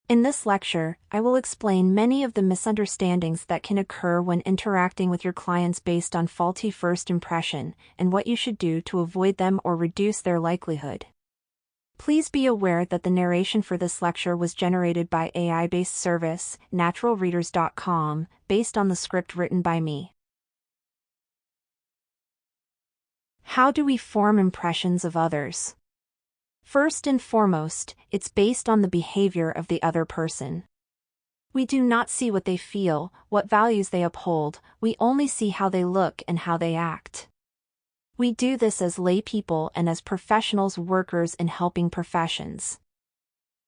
In this lecture, I will explain many of the misunderstandings that can occur when interacting with your clients based on faulty first impression, and what you should do to avoid them or reduce their likelihood. Please be aware that the narration for this lecture was generated by AI-based service, naturalreaders.com, based on the script written by me. How do we form impressions of others? First and foremost, it's based on the behavior of the other person. We do not see what they feel, what values they uphold, we only see how they look and how they act. We do this as lay people and as professionals, workers in helping professions.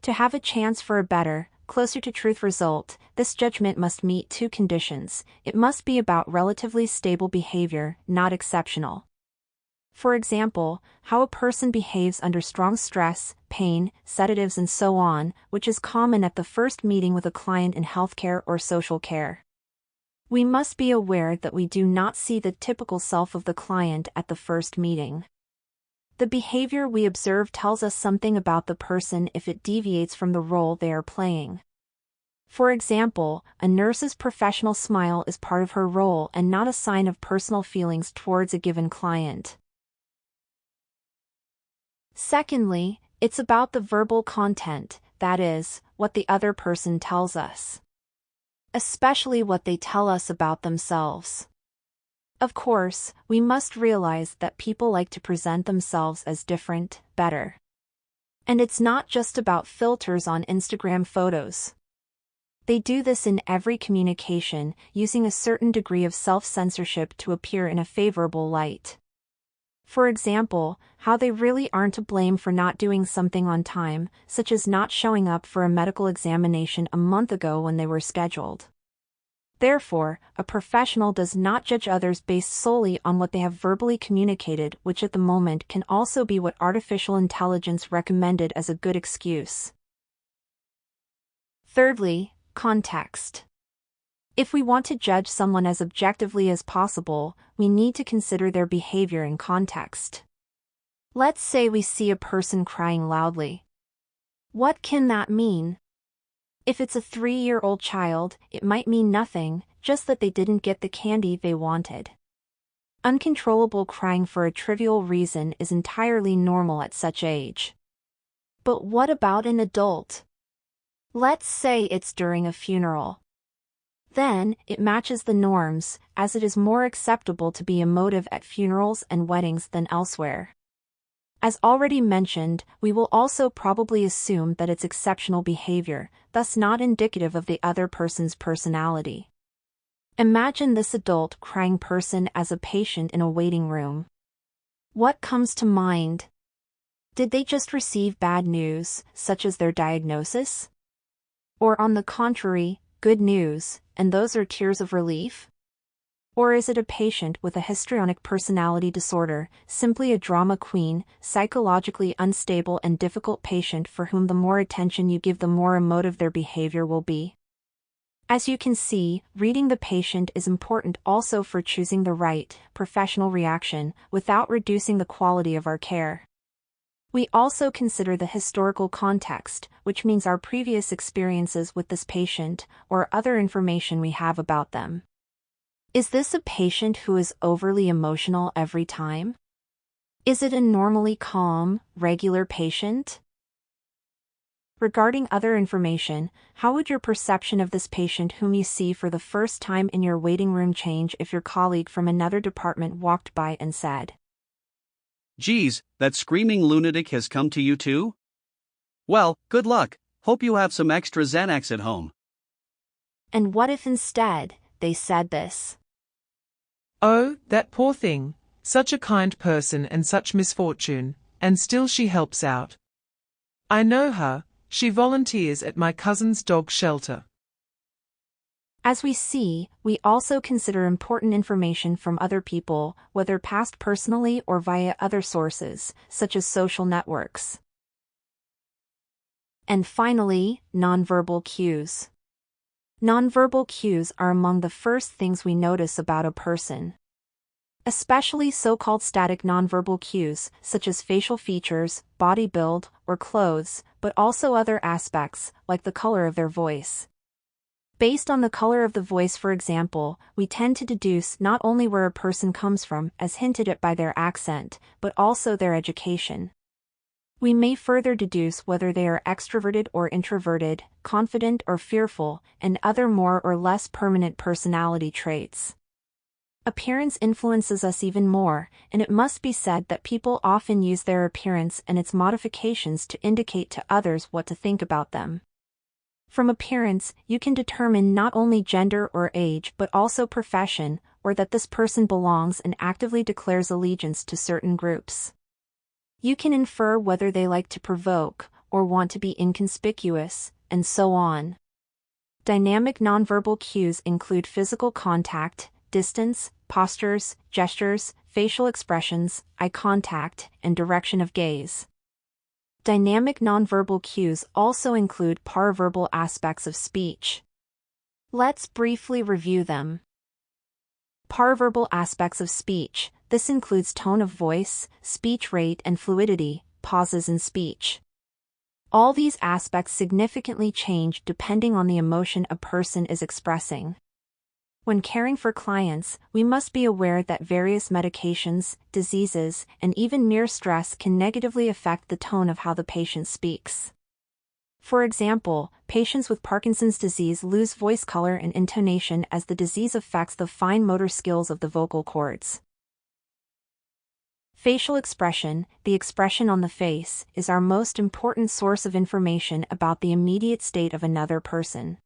To have a chance for a better, closer to truth result, this judgment must meet two conditions. It must be about relatively stable behavior, not exceptional. For example, how a person behaves under strong stress, pain, sedatives and so on, which is common at the first meeting with a client in healthcare or social care. We must be aware that we do not see the typical self of the client at the first meeting. The behavior we observe tells us something about the person if it deviates from the role they are playing. For example, a nurse's professional smile is part of her role and not a sign of personal feelings towards a given client. Secondly, it's about the verbal content, that is, what the other person tells us. Especially what they tell us about themselves. Of course, we must realize that people like to present themselves as different, better. And it's not just about filters on Instagram photos. They do this in every communication, using a certain degree of self-censorship to appear in a favorable light. For example, how they really aren't to blame for not doing something on time, such as not showing up for a medical examination a month ago when they were scheduled. Therefore, a professional does not judge others based solely on what they have verbally communicated, which at the moment can also be what artificial intelligence recommended as a good excuse. Thirdly, context. If we want to judge someone as objectively as possible, we need to consider their behavior in context. Let's say we see a person crying loudly. What can that mean? If it's a 3-year-old child, it might mean nothing, just that they didn't get the candy they wanted. Uncontrollable crying for a trivial reason is entirely normal at such age. But what about an adult? Let's say it's during a funeral. Then, it matches the norms, as it is more acceptable to be emotive at funerals and weddings than elsewhere. As already mentioned, we will also probably assume that it's exceptional behavior, thus not indicative of the other person's personality. Imagine this adult crying person as a patient in a waiting room. What comes to mind? Did they just receive bad news, such as their diagnosis? Or on the contrary, good news, and those are tears of relief? Or is it a patient with a histrionic personality disorder, simply a drama queen, psychologically unstable and difficult patient for whom the more attention you give the more emotive their behavior will be? As you can see, reading the patient is important also for choosing the right, professional reaction, without reducing the quality of our care. We also consider the historical context, which means our previous experiences with this patient, or other information we have about them. Is this a patient who is overly emotional every time? Is it a normally calm, regular patient? Regarding other information, how would your perception of this patient whom you see for the first time in your waiting room change if your colleague from another department walked by and said, "Geez, that screaming lunatic has come to you too? Well, good luck, hope you have some extra Xanax at home." And what if instead, they said this? "Oh, that poor thing, such a kind person and such misfortune, and still she helps out. I know her, she volunteers at my cousin's dog shelter." As we see, we also consider important information from other people, whether passed personally or via other sources, such as social networks. And finally, nonverbal cues. Nonverbal cues are among the first things we notice about a person. especially so-called static nonverbal cues, such as facial features, body build, or clothes, but also other aspects, like the color of their voice. Based on the color of the voice, for example, we tend to deduce not only where a person comes from, as hinted at by their accent, but also their education. We may further deduce whether they are extroverted or introverted, confident or fearful, and other more or less permanent personality traits. Appearance influences us even more, and it must be said that people often use their appearance and its modifications to indicate to others what to think about them. From appearance, you can determine not only gender or age but also profession, or that this person belongs and actively declares allegiance to certain groups. You can infer whether they like to provoke, or want to be inconspicuous, and so on. Dynamic nonverbal cues include physical contact, distance, postures, gestures, facial expressions, eye contact, and direction of gaze. Dynamic nonverbal cues also include paraverbal aspects of speech. Let's briefly review them. Paraverbal aspects of speech. This includes tone of voice, speech rate and fluidity, pauses in speech. All these aspects significantly change depending on the emotion a person is expressing. When caring for clients, we must be aware that various medications, diseases, and even mere stress can negatively affect the tone of how the patient speaks. For example, patients with Parkinson's disease lose voice color and intonation as the disease affects the fine motor skills of the vocal cords. Facial expression, the expression on the face, is our most important source of information about the immediate state of another person.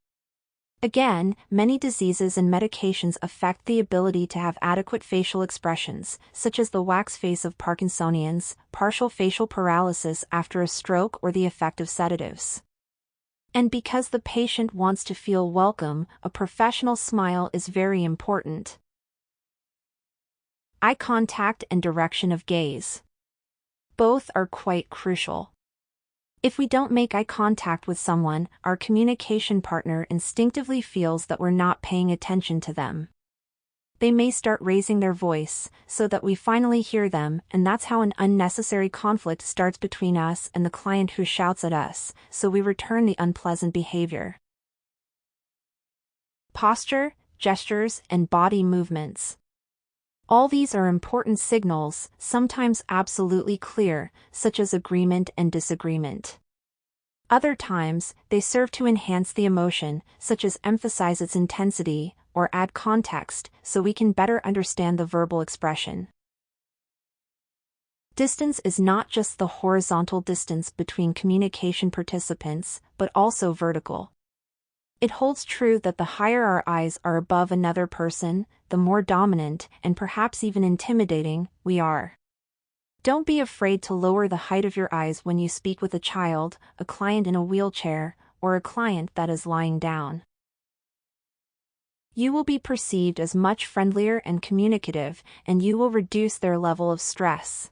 Again, many diseases and medications affect the ability to have adequate facial expressions, such as the wax face of Parkinsonians, partial facial paralysis after a stroke, or the effect of sedatives. And because the patient wants to feel welcome, a professional smile is very important. Eye contact and direction of gaze. Both are quite crucial. If we don't make eye contact with someone, our communication partner instinctively feels that we're not paying attention to them. They may start raising their voice, so that we finally hear them, and that's how an unnecessary conflict starts between us and the client who shouts at us, so we return the unpleasant behavior. Posture, gestures, and body movements. All these are important signals, sometimes absolutely clear, such as agreement and disagreement. Other times, they serve to enhance the emotion, such as emphasize its intensity, or add context, so we can better understand the verbal expression. Distance is not just the horizontal distance between communication participants, but also vertical. It holds true that the higher our eyes are above another person, the more dominant, and perhaps even intimidating, we are. Don't be afraid to lower the height of your eyes when you speak with a child, a client in a wheelchair, or a client that is lying down. You will be perceived as much friendlier and communicative, and you will reduce their level of stress.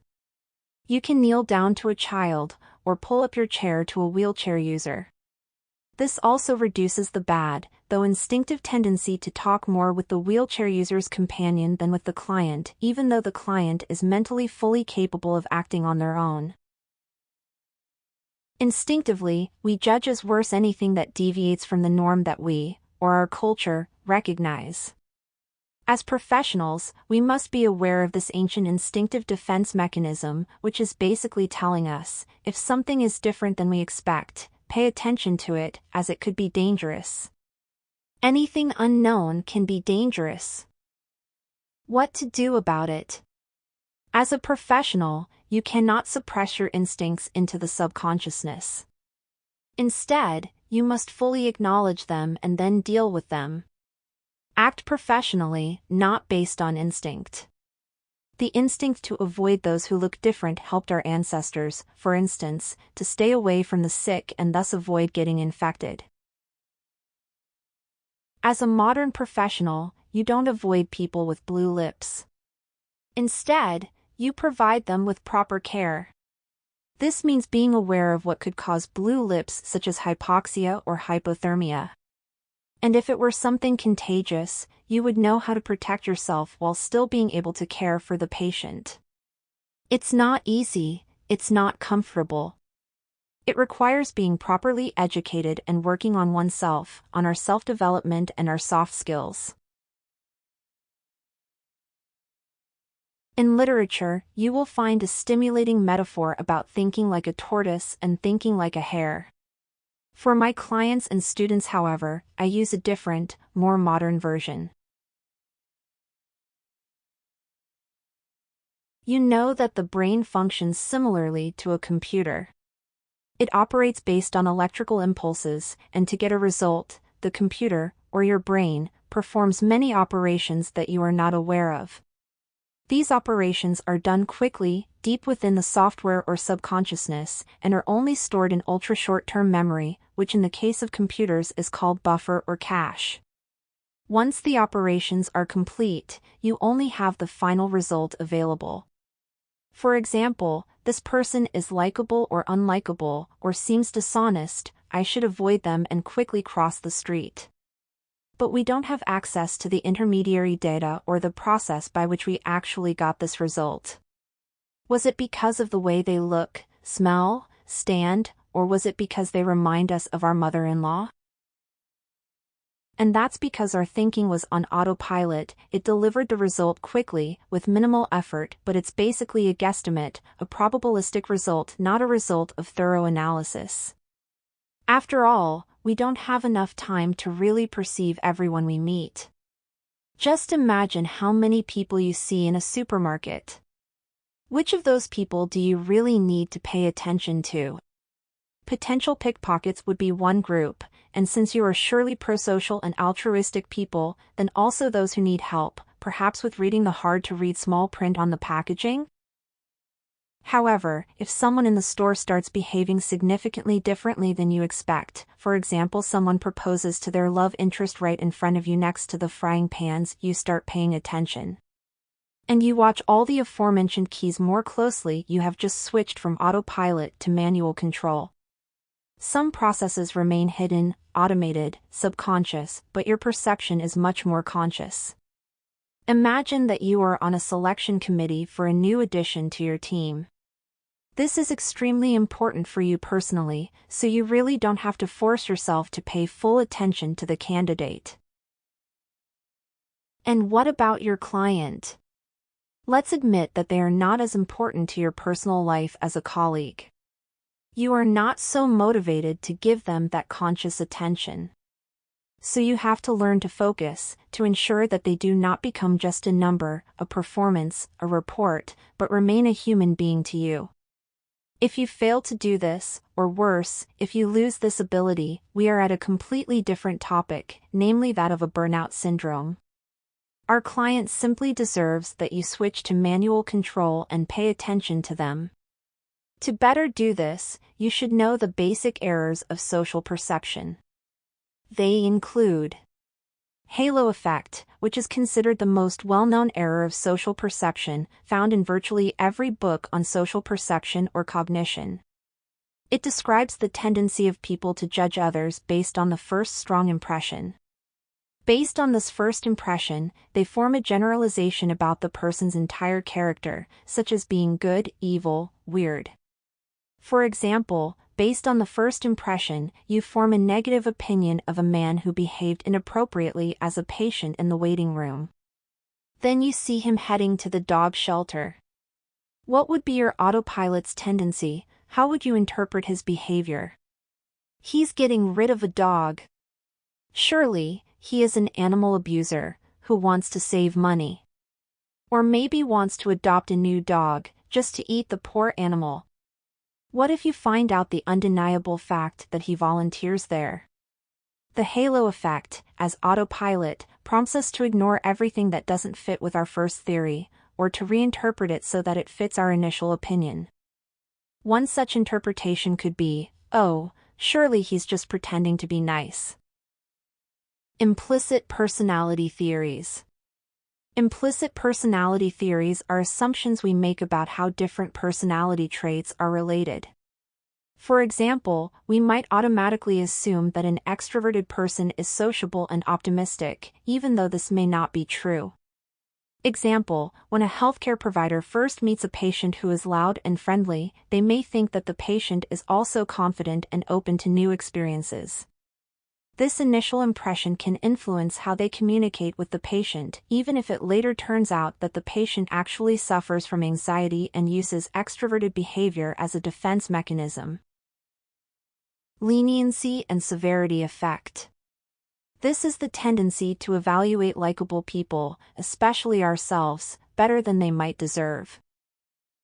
You can kneel down to a child, or pull up your chair to a wheelchair user. This also reduces the bad, though instinctive tendency to talk more with the wheelchair user's companion than with the client, even though the client is mentally fully capable of acting on their own. Instinctively, we judge as worse anything that deviates from the norm that we, or our culture, recognize. As professionals, we must be aware of this ancient instinctive defense mechanism, which is basically telling us, if something is different than we expect, pay attention to it, as it could be dangerous. Anything unknown can be dangerous. What to do about it? As a professional, you cannot suppress your instincts into the subconsciousness. Instead, you must fully acknowledge them and then deal with them. Act professionally, not based on instinct. The instinct to avoid those who look different helped our ancestors, for instance, to stay away from the sick and thus avoid getting infected. As a modern professional, you don't avoid people with blue lips. Instead, you provide them with proper care. This means being aware of what could cause blue lips, such as hypoxia or hypothermia. And if it were something contagious, you would know how to protect yourself while still being able to care for the patient. It's not easy, it's not comfortable. It requires being properly educated and working on oneself, on our self-development and our soft skills. In literature, you will find a stimulating metaphor about thinking like a tortoise and thinking like a hare. For my clients and students, however, I use a different, more modern version. You know that the brain functions similarly to a computer. It operates based on electrical impulses, and to get a result, the computer, or your brain, performs many operations that you are not aware of. These operations are done quickly, deep within the software or subconsciousness, and are only stored in ultra-short-term memory, which in the case of computers is called buffer or cache. Once the operations are complete, you only have the final result available. For example, this person is likable or unlikable, or seems dishonest, I should avoid them and quickly cross the street. But we don't have access to the intermediary data or the process by which we actually got this result. Was it because of the way they look, smell, stand, or was it because they remind us of our mother-in-law? And that's because our thinking was on autopilot. It delivered the result quickly, with minimal effort, but it's basically a guesstimate, a probabilistic result, not a result of thorough analysis. After all, we don't have enough time to really perceive everyone we meet. Just imagine how many people you see in a supermarket. Which of those people do you really need to pay attention to? Potential pickpockets would be one group, and since you are surely prosocial and altruistic people, then also those who need help, perhaps with reading the hard-to-read small print on the packaging? However, if someone in the store starts behaving significantly differently than you expect, for example someone proposes to their love interest right in front of you next to the frying pans, you start paying attention. And you watch all the aforementioned keys more closely. You have just switched from autopilot to manual control. Some processes remain hidden, automated, subconscious, but your perception is much more conscious. Imagine that you are on a selection committee for a new addition to your team. This is extremely important for you personally, so you really don't have to force yourself to pay full attention to the candidate. And what about your client? Let's admit that they are not as important to your personal life as a colleague. You are not so motivated to give them that conscious attention. So you have to learn to focus, to ensure that they do not become just a number, a performance, a report, but remain a human being to you. If you fail to do this, or worse, if you lose this ability, we are at a completely different topic, namely that of a burnout syndrome. Our client simply deserves that you switch to manual control and pay attention to them. To better do this, you should know the basic errors of social perception. They include halo effect, which is considered the most well-known error of social perception, found in virtually every book on social perception or cognition. It describes the tendency of people to judge others based on the first strong impression. Based on this first impression, they form a generalization about the person's entire character, such as being good, evil, weird. For example, based on the first impression, you form a negative opinion of a man who behaved inappropriately as a patient in the waiting room. Then you see him heading to the dog shelter. What would be your autopilot's tendency? How would you interpret his behavior? He's getting rid of a dog. Surely, he is an animal abuser, who wants to save money. Or maybe wants to adopt a new dog, just to eat the poor animal. What if you find out the undeniable fact that he volunteers there? The halo effect, as autopilot, prompts us to ignore everything that doesn't fit with our first theory, or to reinterpret it so that it fits our initial opinion. One such interpretation could be, oh, surely he's just pretending to be nice. Implicit personality theories. Implicit personality theories are assumptions we make about how different personality traits are related. For example, we might automatically assume that an extroverted person is sociable and optimistic, even though this may not be true. Example, when a healthcare provider first meets a patient who is loud and friendly, they may think that the patient is also confident and open to new experiences. This initial impression can influence how they communicate with the patient, even if it later turns out that the patient actually suffers from anxiety and uses extroverted behavior as a defense mechanism. Leniency and severity effect. This is the tendency to evaluate likable people, especially ourselves, better than they might deserve.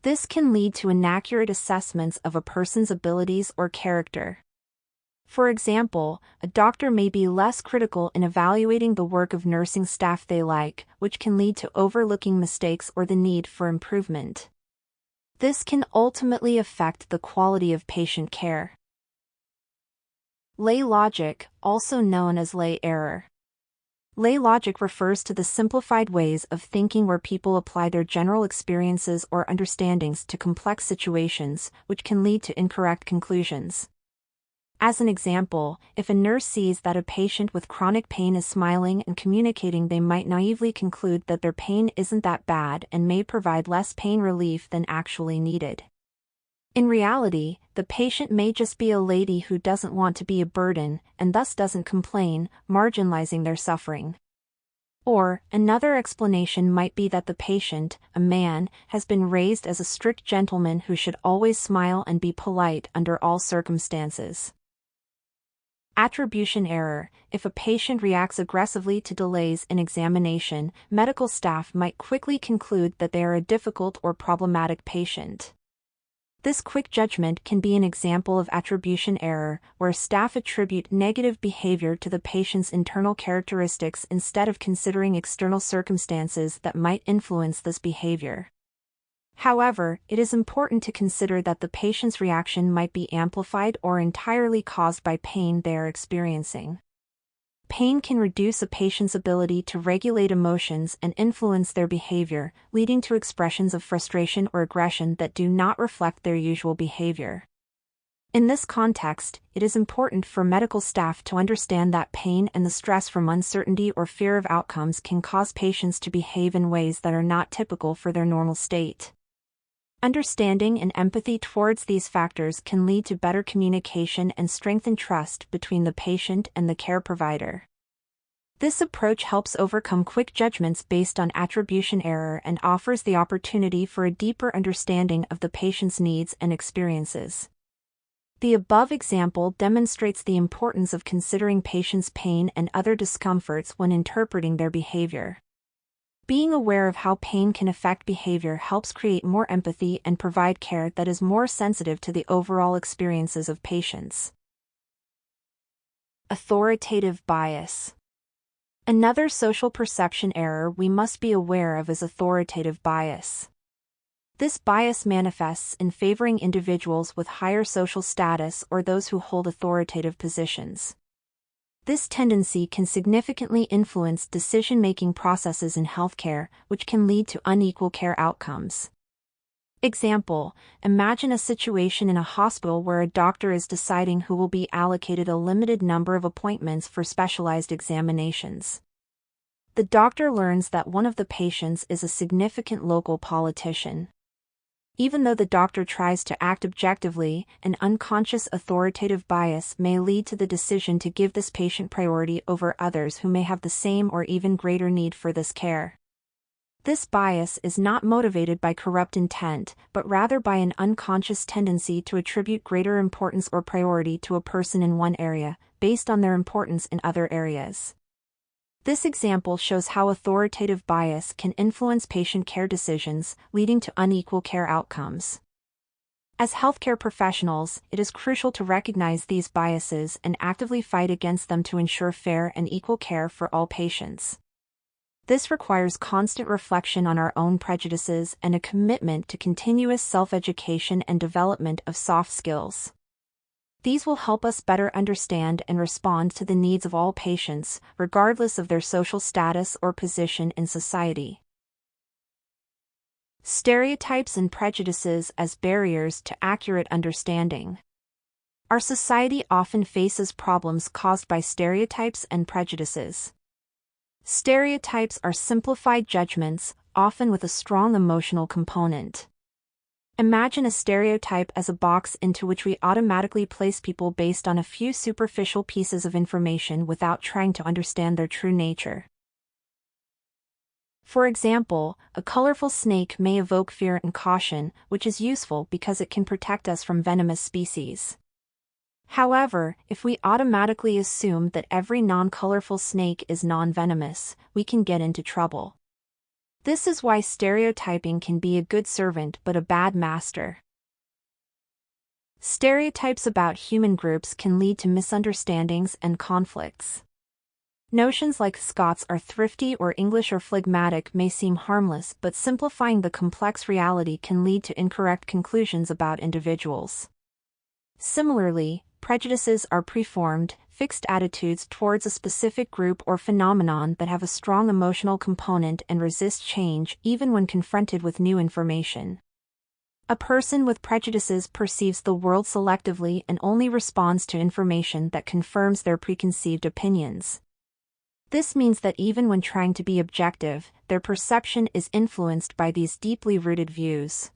This can lead to inaccurate assessments of a person's abilities or character. For example, a doctor may be less critical in evaluating the work of nursing staff they like, which can lead to overlooking mistakes or the need for improvement. This can ultimately affect the quality of patient care. Lay logic, also known as lay error. Lay logic refers to the simplified ways of thinking where people apply their general experiences or understandings to complex situations, which can lead to incorrect conclusions. As an example, if a nurse sees that a patient with chronic pain is smiling and communicating, they might naively conclude that their pain isn't that bad and may provide less pain relief than actually needed. In reality, the patient may just be a lady who doesn't want to be a burden, and thus doesn't complain, marginalizing their suffering. Or, another explanation might be that the patient, a man, has been raised as a strict gentleman who should always smile and be polite under all circumstances. Attribution error. If a patient reacts aggressively to delays in examination, medical staff might quickly conclude that they are a difficult or problematic patient. This quick judgment can be an example of attribution error, where staff attribute negative behavior to the patient's internal characteristics instead of considering external circumstances that might influence this behavior. However, it is important to consider that the patient's reaction might be amplified or entirely caused by pain they are experiencing. Pain can reduce a patient's ability to regulate emotions and influence their behavior, leading to expressions of frustration or aggression that do not reflect their usual behavior. In this context, it is important for medical staff to understand that pain and the stress from uncertainty or fear of outcomes can cause patients to behave in ways that are not typical for their normal state. Understanding and empathy towards these factors can lead to better communication and strengthen trust between the patient and the care provider. This approach helps overcome quick judgments based on attribution error and offers the opportunity for a deeper understanding of the patient's needs and experiences. The above example demonstrates the importance of considering patients' pain and other discomforts when interpreting their behavior. Being aware of how pain can affect behavior helps create more empathy and provide care that is more sensitive to the overall experiences of patients. Authoritative bias. Another social perception error we must be aware of is authoritative bias. This bias manifests in favoring individuals with higher social status or those who hold authoritative positions. This tendency can significantly influence decision-making processes in healthcare, which can lead to unequal care outcomes. Example, imagine a situation in a hospital where a doctor is deciding who will be allocated a limited number of appointments for specialized examinations. The doctor learns that one of the patients is a significant local politician. Even though the doctor tries to act objectively, an unconscious authoritative bias may lead to the decision to give this patient priority over others who may have the same or even greater need for this care. This bias is not motivated by corrupt intent, but rather by an unconscious tendency to attribute greater importance or priority to a person in one area, based on their importance in other areas. This example shows how authoritative bias can influence patient care decisions, leading to unequal care outcomes. As healthcare professionals, it is crucial to recognize these biases and actively fight against them to ensure fair and equal care for all patients. This requires constant reflection on our own prejudices and a commitment to continuous self-education and development of soft skills. These will help us better understand and respond to the needs of all patients, regardless of their social status or position in society. Stereotypes and prejudices as barriers to accurate understanding. Our society often faces problems caused by stereotypes and prejudices. Stereotypes are simplified judgments, often with a strong emotional component. Imagine a stereotype as a box into which we automatically place people based on a few superficial pieces of information without trying to understand their true nature. For example, a colorful snake may evoke fear and caution, which is useful because it can protect us from venomous species. However, if we automatically assume that every non-colorful snake is non-venomous, we can get into trouble. This is why stereotyping can be a good servant but a bad master. Stereotypes about human groups can lead to misunderstandings and conflicts. Notions like Scots are thrifty or English are phlegmatic may seem harmless, but simplifying the complex reality can lead to incorrect conclusions about individuals. Similarly, prejudices are preformed, fixed attitudes towards a specific group or phenomenon that have a strong emotional component and resist change even when confronted with new information. A person with prejudices perceives the world selectively and only responds to information that confirms their preconceived opinions. This means that even when trying to be objective, their perception is influenced by these deeply rooted views.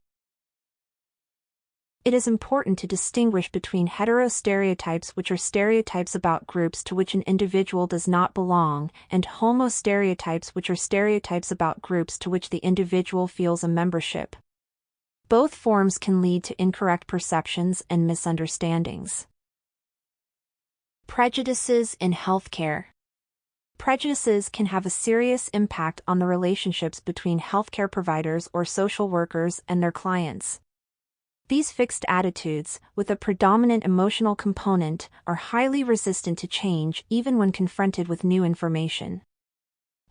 It is important to distinguish between heterostereotypes, which are stereotypes about groups to which an individual does not belong, and homostereotypes, which are stereotypes about groups to which the individual feels a membership. Both forms can lead to incorrect perceptions and misunderstandings. Prejudices in healthcare. Prejudices can have a serious impact on the relationships between healthcare providers or social workers and their clients. These fixed attitudes, with a predominant emotional component, are highly resistant to change even when confronted with new information.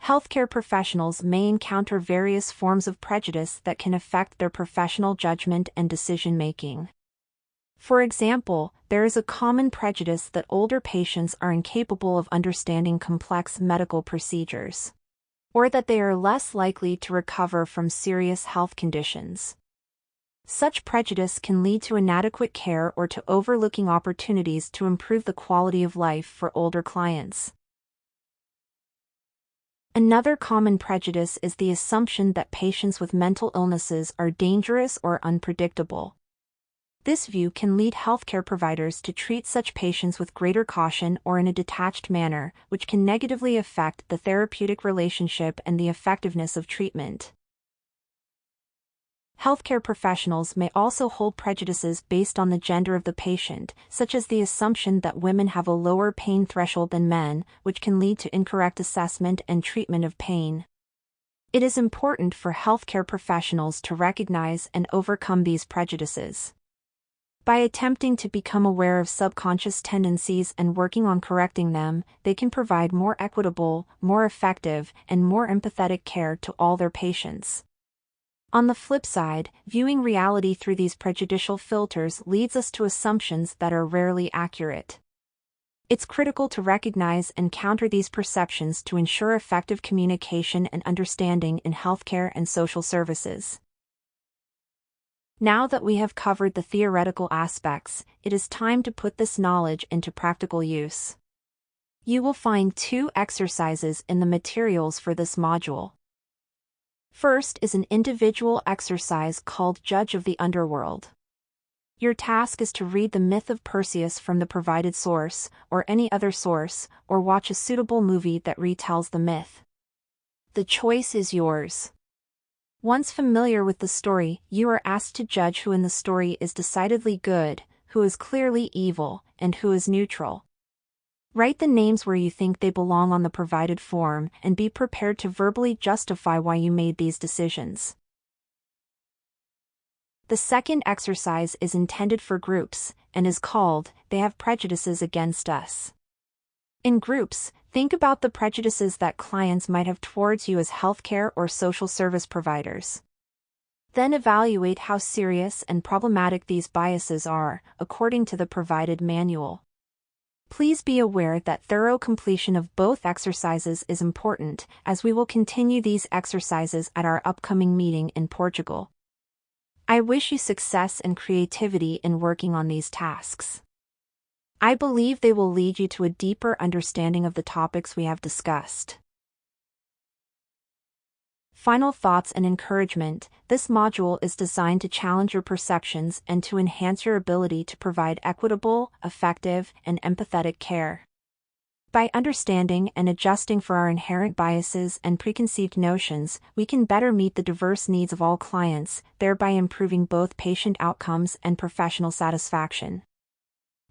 Healthcare professionals may encounter various forms of prejudice that can affect their professional judgment and decision-making. For example, there is a common prejudice that older patients are incapable of understanding complex medical procedures, or that they are less likely to recover from serious health conditions. Such prejudice can lead to inadequate care or to overlooking opportunities to improve the quality of life for older clients. Another common prejudice is the assumption that patients with mental illnesses are dangerous or unpredictable. This view can lead healthcare providers to treat such patients with greater caution or in a detached manner, which can negatively affect the therapeutic relationship and the effectiveness of treatment. Healthcare professionals may also hold prejudices based on the gender of the patient, such as the assumption that women have a lower pain threshold than men, which can lead to incorrect assessment and treatment of pain. It is important for healthcare professionals to recognize and overcome these prejudices. By attempting to become aware of subconscious tendencies and working on correcting them, they can provide more equitable, more effective, and more empathetic care to all their patients. On the flip side, viewing reality through these prejudicial filters leads us to assumptions that are rarely accurate. It's critical to recognize and counter these perceptions to ensure effective communication and understanding in healthcare and social services. Now that we have covered the theoretical aspects, it is time to put this knowledge into practical use. You will find 2 exercises in the materials for this module. First is an individual exercise called Judge of the Underworld. Your task is to read the myth of Perseus from the provided source, or any other source, or watch a suitable movie that retells the myth. The choice is yours. Once familiar with the story, you are asked to judge who in the story is decidedly good, who is clearly evil, and who is neutral. Write the names where you think they belong on the provided form, and be prepared to verbally justify why you made these decisions. The second exercise is intended for groups, and is called, They Have Prejudices Against Us. In groups, think about the prejudices that clients might have towards you as healthcare or social service providers. Then evaluate how serious and problematic these biases are, according to the provided manual. Please be aware that thorough completion of both exercises is important, as we will continue these exercises at our upcoming meeting in Portugal. I wish you success and creativity in working on these tasks. I believe they will lead you to a deeper understanding of the topics we have discussed. Final thoughts and encouragement. This module is designed to challenge your perceptions and to enhance your ability to provide equitable, effective, and empathetic care. By understanding and adjusting for our inherent biases and preconceived notions, we can better meet the diverse needs of all clients, thereby improving both patient outcomes and professional satisfaction.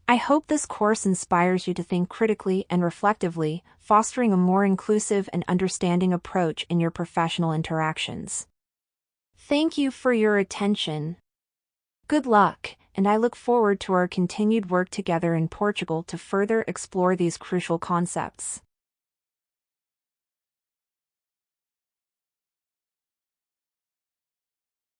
I hope this course inspires you to think critically and reflectively, fostering a more inclusive and understanding approach in your professional interactions. Thank you for your attention. Good luck, and I look forward to our continued work together in Portugal to further explore these crucial concepts.